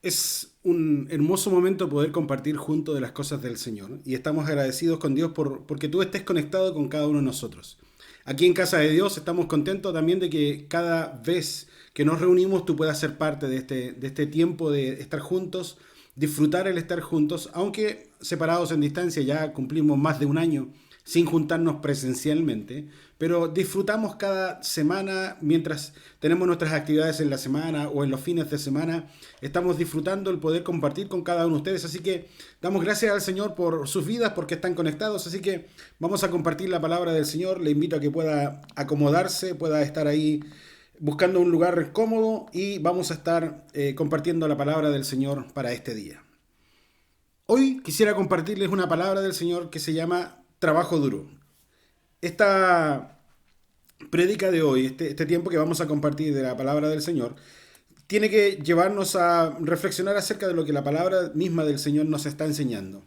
Es un hermoso momento poder compartir juntos de las cosas del Señor y estamos agradecidos con Dios porque tú estés conectado con cada uno de nosotros. Aquí en Casa de Dios estamos contentos también de que cada vez que nos reunimos tú puedas ser parte de este tiempo de estar juntos, disfrutar el estar juntos, aunque separados en distancia ya cumplimos más de un año sin juntarnos presencialmente, pero disfrutamos cada semana mientras tenemos nuestras actividades en la semana o en los fines de semana. Estamos disfrutando el poder compartir con cada uno de ustedes, así que damos gracias al Señor por sus vidas, porque están conectados, así que vamos a compartir la palabra del Señor. Le invito a que pueda acomodarse, pueda estar ahí buscando un lugar cómodo y vamos a estar compartiendo la palabra del Señor para este día. Hoy quisiera compartirles una palabra del Señor que se llama trabajo duro. Esta prédica de hoy, este tiempo que vamos a compartir de la palabra del Señor, tiene que llevarnos a reflexionar acerca de lo que la palabra misma del Señor nos está enseñando.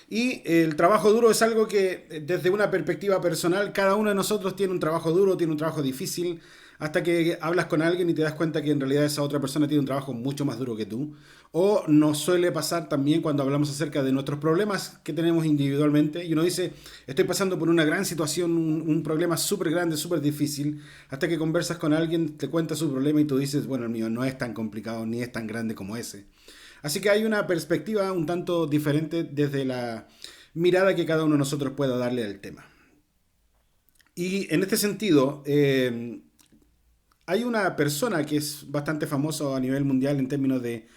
Y el trabajo duro es algo que desde una perspectiva personal, cada uno de nosotros tiene un trabajo duro, tiene un trabajo difícil, hasta que hablas con alguien y te das cuenta que en realidad esa otra persona tiene un trabajo mucho más duro que tú. O nos suele pasar también cuando hablamos acerca de nuestros problemas que tenemos individualmente y uno dice, estoy pasando por una gran situación, un problema súper grande, súper difícil, hasta que conversas con alguien, te cuenta su problema y tú dices, bueno, el mío no es tan complicado ni es tan grande como ese. Así que hay una perspectiva un tanto diferente desde la mirada que cada uno de nosotros pueda darle al tema. Y en este sentido, hay una persona que es bastante famosa a nivel mundial en términos de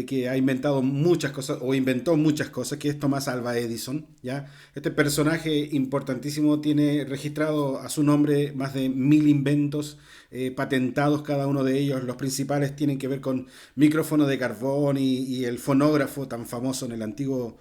que ha inventado muchas cosas o inventó muchas cosas, que es Thomas Alva Edison, ¿ya? Este personaje importantísimo tiene registrado a su nombre más de 1000 inventos, patentados cada uno de ellos. Los principales tienen que ver con micrófono de carbón y el fonógrafo tan famoso en el antiguo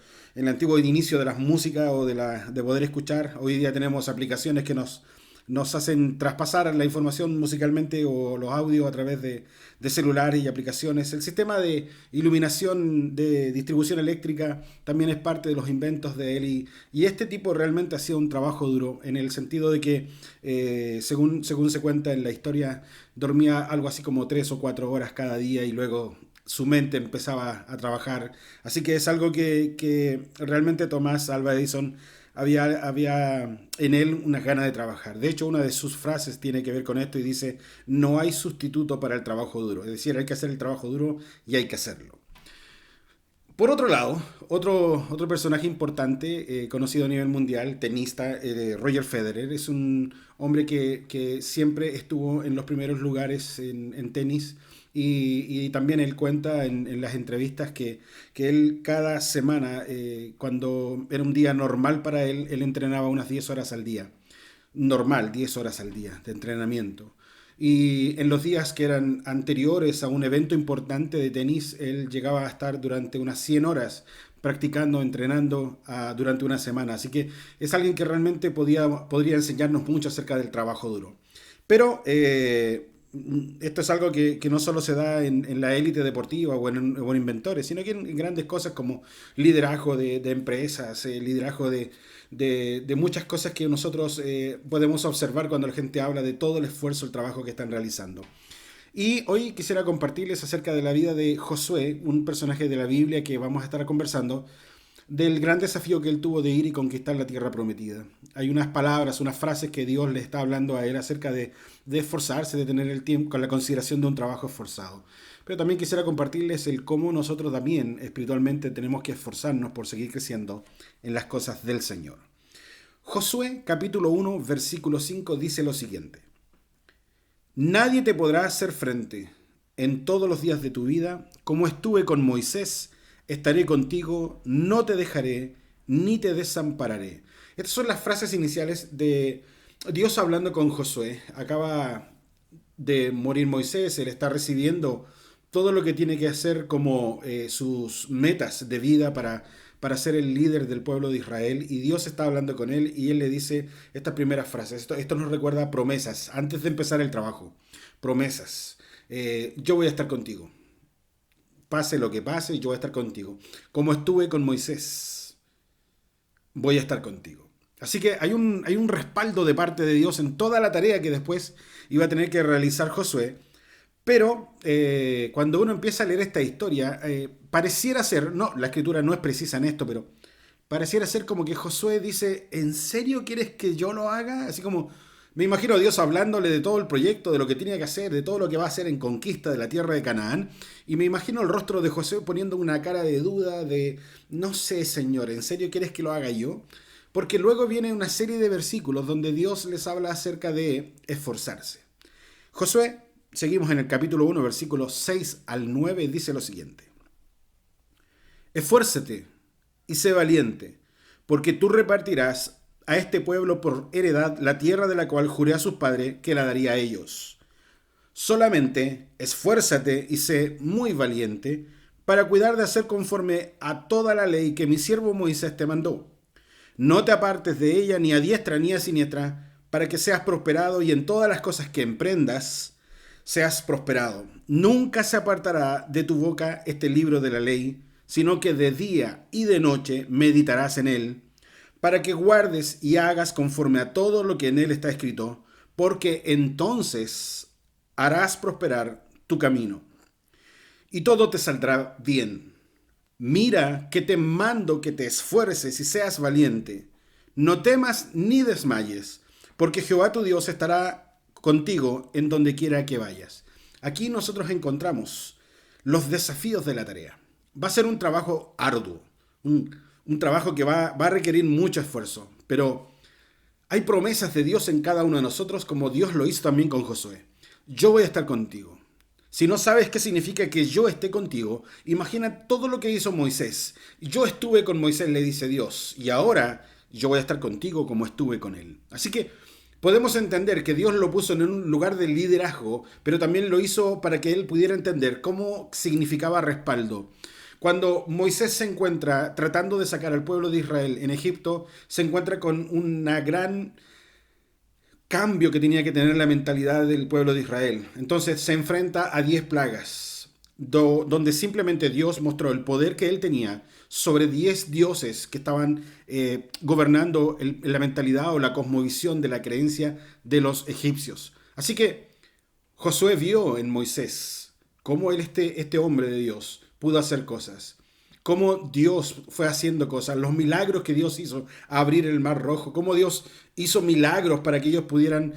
inicio de las músicas o de poder escuchar. Hoy día tenemos aplicaciones que nos hacen traspasar la información musicalmente o los audios a través de celulares y aplicaciones. El sistema de iluminación de distribución eléctrica también es parte de los inventos de él y este tipo realmente ha sido un trabajo duro en el sentido de que, según se cuenta en la historia, dormía algo así como 3 o 4 horas cada día y luego su mente empezaba a trabajar. Así que es algo que realmente Tomás Alva Edison había en él unas ganas de trabajar. De hecho, una de sus frases tiene que ver con esto y dice, no hay sustituto para el trabajo duro. Es decir, hay que hacer el trabajo duro y hay que hacerlo. Por otro lado, otro personaje importante, conocido a nivel mundial, tenista, Roger Federer, es un hombre que siempre estuvo en los primeros lugares en tenis y también él cuenta en las entrevistas que él cada semana, cuando era un día normal para él, él entrenaba unas 10 horas al día. Normal, 10 horas al día de entrenamiento. Y en los días que eran anteriores a un evento importante de tenis, él llegaba a estar durante unas 100 horas practicando, entrenando durante una semana. Así que es alguien que realmente podría enseñarnos mucho acerca del trabajo duro. Pero esto es algo que no solo se da en la élite deportiva o en inventores, sino que en grandes cosas como liderazgo de empresas, liderazgo de muchas cosas que nosotros podemos observar cuando la gente habla de todo el esfuerzo, el trabajo que están realizando. Y hoy quisiera compartirles acerca de la vida de Josué, un personaje de la Biblia que vamos a estar conversando, del gran desafío que él tuvo de ir y conquistar la tierra prometida. Hay unas palabras, unas frases que Dios le está hablando a él acerca de esforzarse, de tener el tiempo con la consideración de un trabajo esforzado. Pero también quisiera compartirles el cómo nosotros también espiritualmente tenemos que esforzarnos por seguir creciendo en las cosas del Señor. Josué capítulo 1 versículo 5 dice lo siguiente. Nadie te podrá hacer frente en todos los días de tu vida, como estuve con Moisés, estaré contigo, no te dejaré, ni te desampararé. Estas son las frases iniciales de Dios hablando con Josué. Acaba de morir Moisés, él está recibiendo todo lo que tiene que hacer como sus metas de vida para ser el líder del pueblo de Israel. Y Dios está hablando con él y él le dice estas primeras frases. Esto nos recuerda a promesas, antes de empezar el trabajo. Promesas. Yo voy a estar contigo. Pase lo que pase, yo voy a estar contigo. Como estuve con Moisés, voy a estar contigo. Así que hay un respaldo de parte de Dios en toda la tarea que después iba a tener que realizar Josué, Pero cuando uno empieza a leer esta historia, pareciera ser, no, la escritura no es precisa en esto, pero pareciera ser como que Josué dice, ¿en serio quieres que yo lo haga? Así como, me imagino a Dios hablándole de todo el proyecto, de lo que tenía que hacer, de todo lo que va a hacer en conquista de la tierra de Canaán, y me imagino el rostro de Josué poniendo una cara de duda, de, no sé, Señor, ¿en serio quieres que lo haga yo? Porque luego viene una serie de versículos donde Dios les habla acerca de esforzarse. Josué, seguimos en el capítulo 1, versículos 6 al 9, dice lo siguiente. Esfuérzate y sé valiente, porque tú repartirás a este pueblo por heredad la tierra de la cual juré a sus padres que la daría a ellos. Solamente esfuérzate y sé muy valiente para cuidar de hacer conforme a toda la ley que mi siervo Moisés te mandó. No te apartes de ella ni a diestra ni a siniestra, para que seas prosperado y en todas las cosas que emprendas seas prosperado. Nunca se apartará de tu boca este libro de la ley, sino que de día y de noche meditarás en él, para que guardes y hagas conforme a todo lo que en él está escrito, porque entonces harás prosperar tu camino y todo te saldrá bien. Mira que te mando que te esfuerces y seas valiente. No temas ni desmayes, porque Jehová tu Dios estará contigo en donde quiera que vayas. Aquí nosotros encontramos los desafíos de la tarea. Va a ser un trabajo arduo, un trabajo que va a requerir mucho esfuerzo, pero hay promesas de Dios en cada uno de nosotros, como Dios lo hizo también con Josué. Yo voy a estar contigo. Si no sabes qué significa que yo esté contigo, imagina todo lo que hizo Moisés. Yo estuve con Moisés, le dice Dios, y ahora yo voy a estar contigo como estuve con él. Así que podemos entender que Dios lo puso en un lugar de liderazgo, pero también lo hizo para que él pudiera entender cómo significaba respaldo. Cuando Moisés se encuentra tratando de sacar al pueblo de Israel en Egipto, se encuentra con una gran cambio que tenía que tener la mentalidad del pueblo de Israel. Entonces se enfrenta a 10 plagas, donde simplemente Dios mostró el poder que él tenía sobre 10 dioses que estaban gobernando la mentalidad o la cosmovisión de la creencia de los egipcios. Así que Josué vio en Moisés cómo este hombre de Dios pudo hacer cosas, cómo Dios fue haciendo cosas, los milagros que Dios hizo a abrir el mar rojo, cómo Dios hizo milagros para que ellos pudieran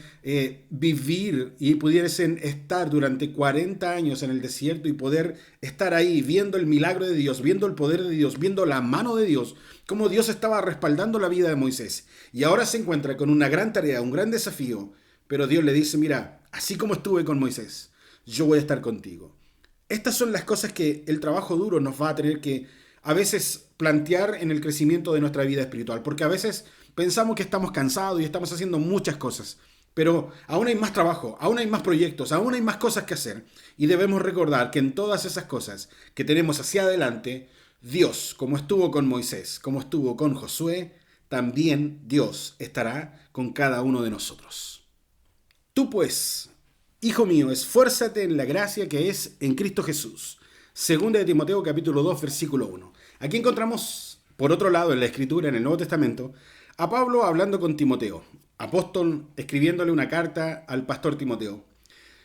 vivir y pudiesen estar durante 40 años en el desierto y poder estar ahí viendo el milagro de Dios, viendo el poder de Dios, viendo la mano de Dios, cómo Dios estaba respaldando la vida de Moisés. Y ahora se encuentra con una gran tarea, un gran desafío, pero Dios le dice, mira, así como estuve con Moisés, yo voy a estar contigo. Estas son las cosas que el trabajo duro nos va a tener que a veces plantear en el crecimiento de nuestra vida espiritual, porque a veces pensamos que estamos cansados y estamos haciendo muchas cosas, pero aún hay más trabajo, aún hay más proyectos, aún hay más cosas que hacer y debemos recordar que en todas esas cosas que tenemos hacia adelante, Dios, como estuvo con Moisés, como estuvo con Josué, también Dios estará con cada uno de nosotros. Tú pues, hijo mío, esfuérzate en la gracia que es en Cristo Jesús. Segunda de Timoteo capítulo 2 versículo 1. Aquí encontramos, por otro lado, en la Escritura, en el Nuevo Testamento, a Pablo hablando con Timoteo, apóstol, escribiéndole una carta al pastor Timoteo.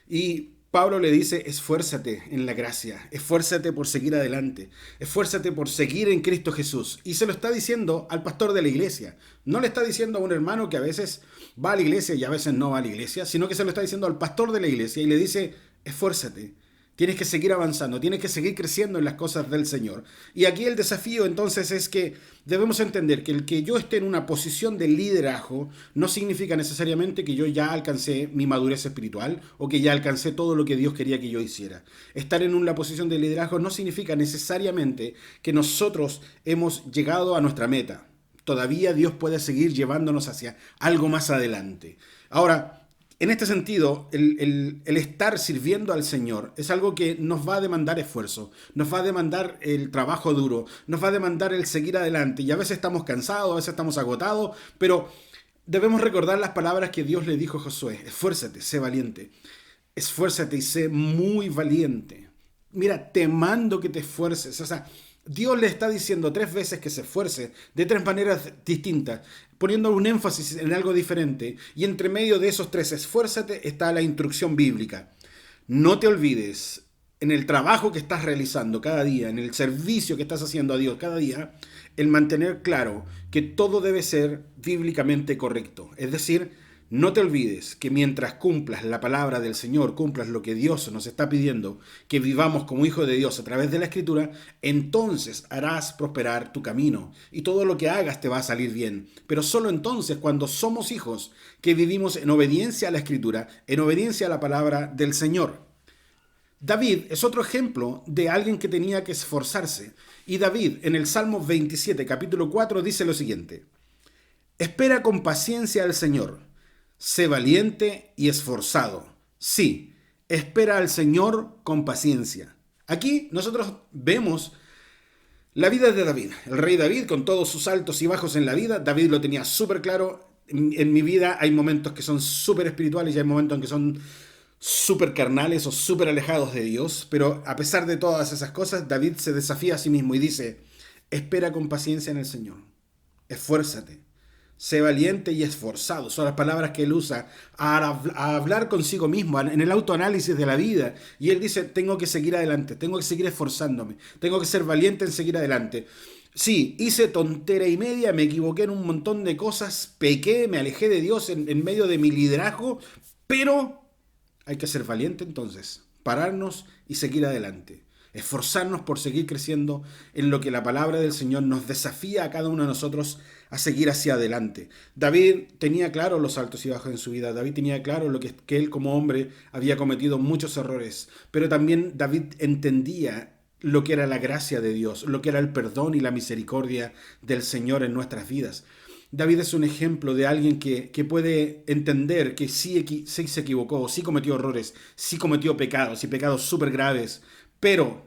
Y Pablo le dice, esfuérzate en la gracia, esfuérzate por seguir adelante, esfuérzate por seguir en Cristo Jesús. Y se lo está diciendo al pastor de la iglesia. No le está diciendo a un hermano que a veces va a la iglesia y a veces no va a la iglesia, sino que se lo está diciendo al pastor de la iglesia y le dice, esfuérzate. Tienes que seguir avanzando, tienes que seguir creciendo en las cosas del Señor. Y aquí el desafío entonces es que debemos entender que el que yo esté en una posición de liderazgo no significa necesariamente que yo ya alcancé mi madurez espiritual o que ya alcancé todo lo que Dios quería que yo hiciera. Estar en una posición de liderazgo no significa necesariamente que nosotros hemos llegado a nuestra meta. Todavía Dios puede seguir llevándonos hacia algo más adelante. Ahora, en este sentido, el estar sirviendo al Señor es algo que nos va a demandar esfuerzo, nos va a demandar el trabajo duro, nos va a demandar el seguir adelante. Y a veces estamos cansados, a veces estamos agotados, pero debemos recordar las palabras que Dios le dijo a Josué. Esfuérzate, sé valiente. Esfuérzate y sé muy valiente. Mira, te mando que te esfuerces. O sea, Dios le está diciendo 3 veces que se esfuerce de 3 maneras distintas, poniendo un énfasis en algo diferente. Y entre medio de esos 3 esfuérzate está la instrucción bíblica. No te olvides en el trabajo que estás realizando cada día, en el servicio que estás haciendo a Dios cada día, el mantener claro que todo debe ser bíblicamente correcto. Es decir, no te olvides que mientras cumplas la palabra del Señor, cumplas lo que Dios nos está pidiendo, que vivamos como hijos de Dios a través de la Escritura, entonces harás prosperar tu camino y todo lo que hagas te va a salir bien. Pero solo entonces, cuando somos hijos que vivimos en obediencia a la Escritura, en obediencia a la palabra del Señor. David es otro ejemplo de alguien que tenía que esforzarse. Y David en el Salmo 27, capítulo 4, dice lo siguiente: espera con paciencia al Señor, sé valiente y esforzado. Sí, espera al Señor con paciencia. Aquí nosotros vemos la vida de David, el rey David, con todos sus altos y bajos en la vida. David lo tenía súper claro. En mi vida hay momentos que son súper espirituales y hay momentos en que son súper carnales o súper alejados de Dios, pero a pesar de todas esas cosas, David se desafía a sí mismo y dice: espera con paciencia en el Señor, esfuérzate, sé valiente y esforzado. Son las palabras que él usa a hablar consigo mismo, en el autoanálisis de la vida. Y él dice: tengo que seguir adelante, tengo que seguir esforzándome, tengo que ser valiente en seguir adelante. Sí, hice tontera y media, me equivoqué en un montón de cosas, pequé, me alejé de Dios en medio de mi liderazgo, pero hay que ser valiente entonces, pararnos y seguir adelante. Esforzarnos por seguir creciendo en lo que la palabra del Señor nos desafía a cada uno de nosotros a seguir hacia adelante. David tenía claro los altos y bajos en su vida. David tenía claro que él como hombre había cometido muchos errores. Pero también David entendía lo que era la gracia de Dios, lo que era el perdón y la misericordia del Señor en nuestras vidas. David es un ejemplo de alguien que puede entender que sí se equivocó, sí cometió errores, sí cometió pecados y pecados súper graves, pero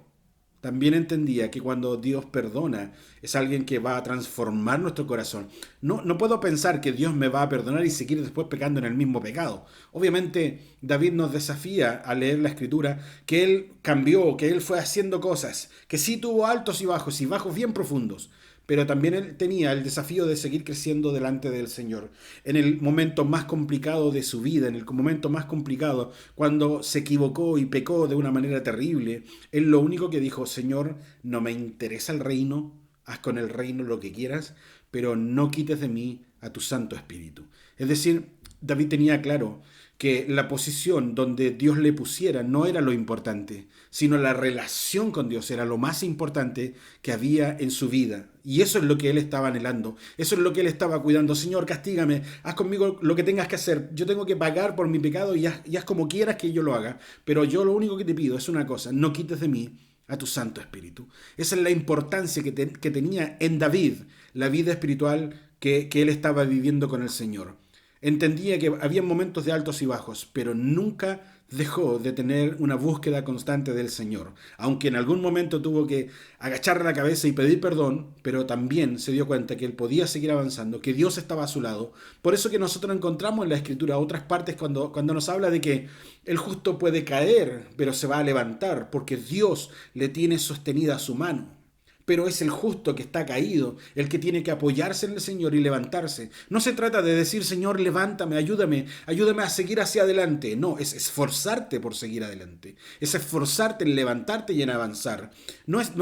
también entendía que cuando Dios perdona es alguien que va a transformar nuestro corazón. No puedo pensar que Dios me va a perdonar y seguir después pecando en el mismo pecado. Obviamente David nos desafía a leer la Escritura, que él cambió, que él fue haciendo cosas, que sí tuvo altos y bajos bien profundos, pero también él tenía el desafío de seguir creciendo delante del Señor. En el momento más complicado de su vida, en el momento más complicado, cuando se equivocó y pecó de una manera terrible, él lo único que dijo: Señor, no me interesa el reino, haz con el reino lo que quieras, pero no quites de mí a tu Santo Espíritu. Es decir, David tenía claro que la posición donde Dios le pusiera no era lo importante, sino la relación con Dios era lo más importante que había en su vida. Y eso es lo que él estaba anhelando, eso es lo que él estaba cuidando. Señor, castígame, haz conmigo lo que tengas que hacer. Yo tengo que pagar por mi pecado y haz como quieras que yo lo haga. Pero yo lo único que te pido es una cosa: no quites de mí a tu Santo Espíritu. Esa es la importancia que tenía en David la vida espiritual que él estaba viviendo con el Señor. Entendía que había momentos de altos y bajos, pero nunca dejó de tener una búsqueda constante del Señor. Aunque en algún momento tuvo que agachar la cabeza y pedir perdón, pero también se dio cuenta que él podía seguir avanzando, que Dios estaba a su lado. Por eso que nosotros encontramos en la Escritura otras partes cuando nos habla de que el justo puede caer, pero se va a levantar, porque Dios le tiene sostenida su mano. Pero es el justo que está caído, el que tiene que apoyarse en el Señor y levantarse. No se trata de decir: Señor, levántame, ayúdame a seguir hacia adelante. No, es esforzarte por seguir adelante. Es esforzarte en levantarte y en avanzar. No es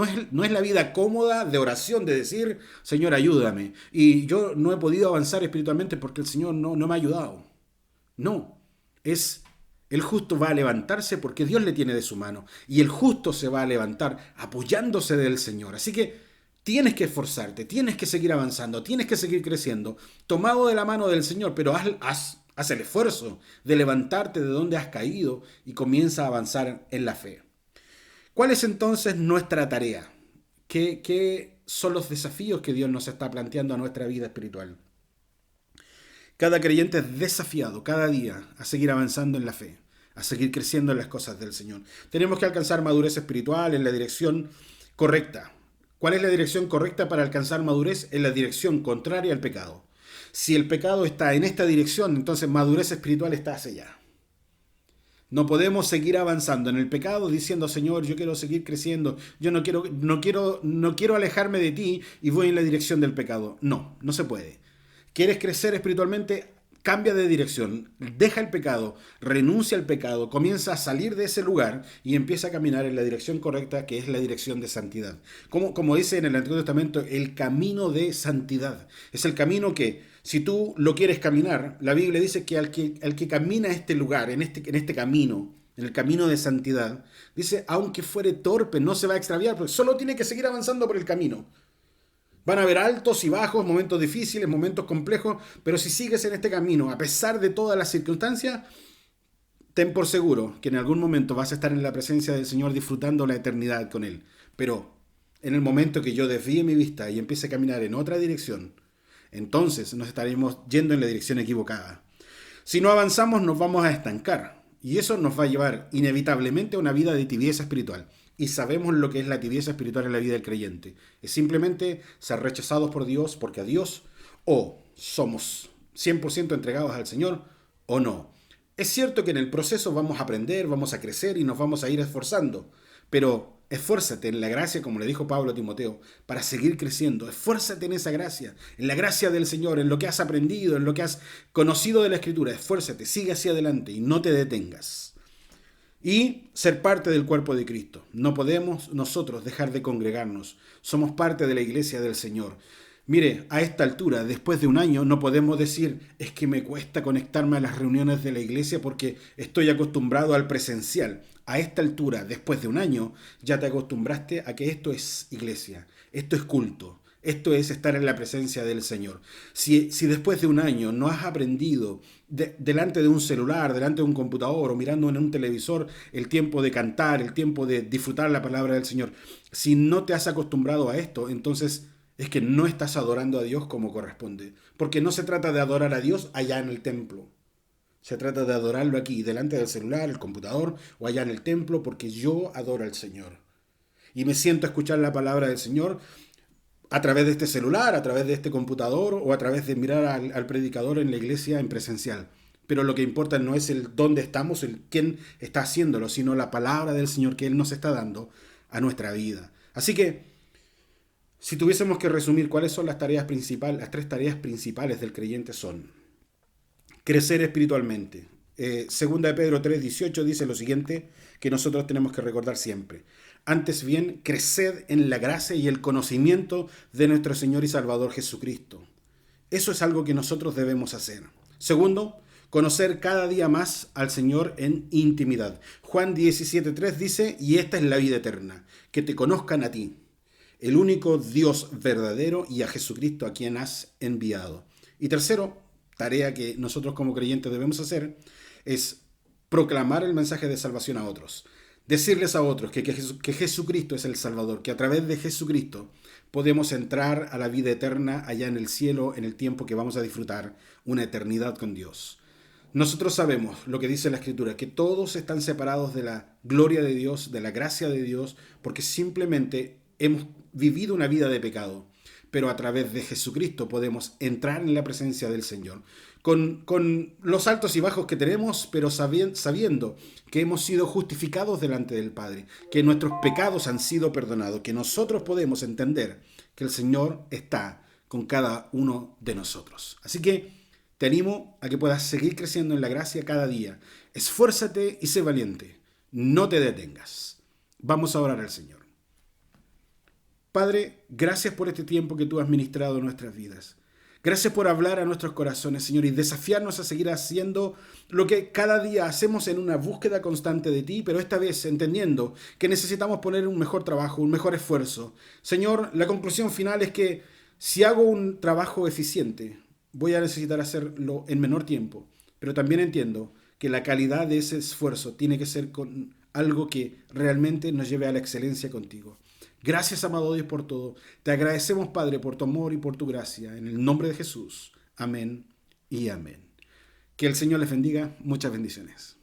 la vida cómoda de oración, de decir: Señor, ayúdame. Y yo no he podido avanzar espiritualmente porque el Señor no me ha ayudado. No, es el justo va a levantarse porque Dios le tiene de su mano. Y el justo se va a levantar apoyándose del Señor. Así que tienes que esforzarte, tienes que seguir avanzando, tienes que seguir creciendo, tomado de la mano del Señor, pero haz el esfuerzo de levantarte de donde has caído y comienza a avanzar en la fe. ¿Cuál es entonces nuestra tarea? ¿Qué son los desafíos que Dios nos está planteando a nuestra vida espiritual? Cada creyente es desafiado cada día a seguir avanzando en la fe, a seguir creciendo en las cosas del Señor. Tenemos que alcanzar madurez espiritual en la dirección correcta. ¿Cuál es la dirección correcta para alcanzar madurez? En la dirección contraria al pecado. Si el pecado está en esta dirección, entonces madurez espiritual está hacia allá. No podemos seguir avanzando en el pecado diciendo: Señor, yo quiero seguir creciendo, yo no quiero alejarme de ti y voy en la dirección del pecado. No se puede. ¿Quieres crecer espiritualmente? cambia de dirección, deja el pecado, renuncia al pecado, comienza a salir de ese lugar y empieza a caminar en la dirección correcta, que es la dirección de santidad. Como dice en el Antiguo Testamento, el camino de santidad. Es el camino que, si tú lo quieres caminar, la Biblia dice que al que camina este lugar, en este camino, en el camino de santidad, dice, aunque fuere torpe, no se va a extraviar, porque solo tiene que seguir avanzando por el camino. Van a haber altos y bajos, momentos difíciles, momentos complejos, pero si sigues en este camino, a pesar de todas las circunstancias, ten por seguro que en algún momento vas a estar en la presencia del Señor disfrutando la eternidad con Él. Pero en el momento que yo desvíe mi vista y empiece a caminar en otra dirección, entonces nos estaremos yendo en la dirección equivocada. Si no avanzamos, nos vamos a estancar. Y eso nos va a llevar inevitablemente a una vida de tibieza espiritual. Y sabemos lo que es la tibieza espiritual en la vida del creyente. Es simplemente ser rechazados por Dios, porque a Dios o somos 100% entregados al Señor o no. Es cierto que en el proceso vamos a aprender, vamos a crecer y nos vamos a ir esforzando, pero esfuérzate en la gracia, como le dijo Pablo a Timoteo, para seguir creciendo. Esfuérzate en esa gracia, en la gracia del Señor, en lo que has aprendido, en lo que has conocido de la Escritura. Esfuérzate, sigue hacia adelante y no te detengas. Y ser parte del cuerpo de Cristo. No podemos nosotros dejar de congregarnos. Somos parte de la iglesia del Señor. Mire, a esta altura, después de un año, no podemos decir, es que me cuesta conectarme a las reuniones de la iglesia porque estoy acostumbrado al presencial. A esta altura, después de un año, ya te acostumbraste a que esto es iglesia, esto es culto, esto es estar en la presencia del Señor. Si después de un año no has aprendido delante de un celular, delante de un computador o mirando en un televisor el tiempo de cantar, el tiempo de disfrutar la palabra del Señor, si no te has acostumbrado a esto, entonces es que no estás adorando a Dios como corresponde. Porque no se trata de adorar a Dios allá en el templo. Se trata de adorarlo aquí, delante del celular, el computador o allá en el templo, porque yo adoro al Señor. Y me siento a escuchar la palabra del Señor a través de este celular, a través de este computador o a través de mirar al predicador en la iglesia en presencial. Pero lo que importa no es el dónde estamos, el quién está haciéndolo, sino la palabra del Señor que Él nos está dando a nuestra vida. Así que, si tuviésemos que resumir cuáles son las tareas principales, las 3 tareas principales del creyente son: crecer espiritualmente. Segunda de Pedro 3:18 dice lo siguiente, que nosotros tenemos que recordar siempre. Antes bien, creced en la gracia y el conocimiento de nuestro Señor y Salvador Jesucristo. Eso es algo que nosotros debemos hacer. Segundo, conocer cada día más al Señor en intimidad. Juan 17:3 dice, y esta es la vida eterna, que te conozcan a ti, el único Dios verdadero, y a Jesucristo a quien has enviado. Y tercero, tarea que nosotros como creyentes debemos hacer, es proclamar el mensaje de salvación a otros. Decirles a otros que Jesucristo es el Salvador, que a través de Jesucristo podemos entrar a la vida eterna allá en el cielo, en el tiempo que vamos a disfrutar una eternidad con Dios. Nosotros sabemos lo que dice la Escritura, que todos están separados de la gloria de Dios, de la gracia de Dios, porque simplemente hemos vivido una vida de pecado. Pero a través de Jesucristo podemos entrar en la presencia del Señor. Con los altos y bajos que tenemos, pero sabiendo que hemos sido justificados delante del Padre, que nuestros pecados han sido perdonados, que nosotros podemos entender que el Señor está con cada uno de nosotros. Así que te animo a que puedas seguir creciendo en la gracia cada día. Esfuérzate y sé valiente. No te detengas. Vamos a orar al Señor. Padre, gracias por este tiempo que tú has ministrado en nuestras vidas. Gracias por hablar a nuestros corazones, Señor, y desafiarnos a seguir haciendo lo que cada día hacemos en una búsqueda constante de ti, pero esta vez entendiendo que necesitamos poner un mejor trabajo, un mejor esfuerzo. Señor, la conclusión final es que si hago un trabajo eficiente, voy a necesitar hacerlo en menor tiempo, pero también entiendo que la calidad de ese esfuerzo tiene que ser con algo que realmente nos lleve a la excelencia contigo. Gracias, amado Dios, por todo. Te agradecemos, Padre, por tu amor y por tu gracia. En el nombre de Jesús. Amén y amén. Que el Señor les bendiga. Muchas bendiciones.